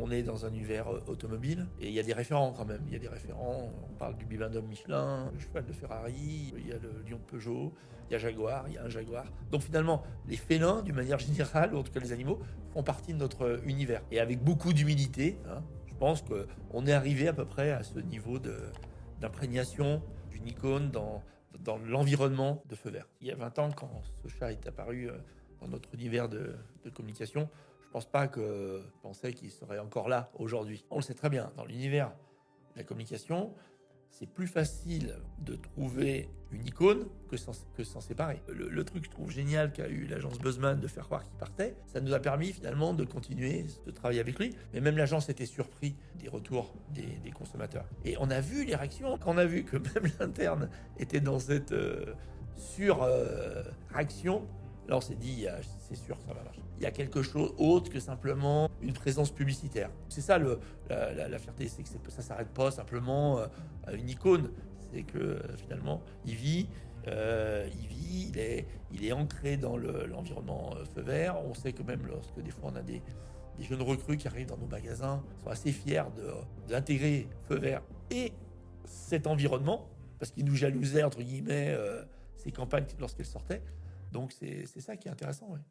on est dans un univers automobile et il y a des référents quand même. Il y a des référents, on parle du Bibendum Michelin, le cheval de Ferrari, il y a le lion de Peugeot, il y a Jaguar, il y a un Jaguar. Donc finalement, les félins, d'une manière générale, ou en tout cas les animaux, font partie de notre univers. Et avec beaucoup d'humilité, hein, je pense qu'on est arrivé à peu près à ce niveau d'imprégnation d'une icône dans l'environnement de Feu Vert. Il y a 20 ans, quand ce chat est apparu dans notre univers de communication, je ne pense pas que je pensais qu'il serait encore là aujourd'hui. On le sait très bien, dans l'univers de la communication, c'est plus facile de trouver une icône que s'en séparer. Le truc que je trouve génial qu'a eu l'agence Buzzman de faire croire qu'il partait, ça nous a permis finalement de continuer de travailler avec lui. Mais même l'agence était surpris des retours des consommateurs. Et on a vu les réactions. Quand on a vu que même l'interne était dans cette sur-réaction, là, on s'est dit, c'est sûr que ça va marcher. Il y a quelque chose autre que simplement une présence publicitaire. C'est ça la fierté, c'est que ça ne s'arrête pas simplement à une icône. C'est que finalement, il vit, il est ancré dans l'environnement Feu Vert. On sait que même lorsque des fois on a des jeunes recrues qui arrivent dans nos magasins, sont assez fiers d'intégrer Feu Vert et cet environnement, parce qu'ils nous jalousaient, entre guillemets, ces campagnes lorsqu'elles sortaient. Donc c'est ça qui est intéressant, ouais.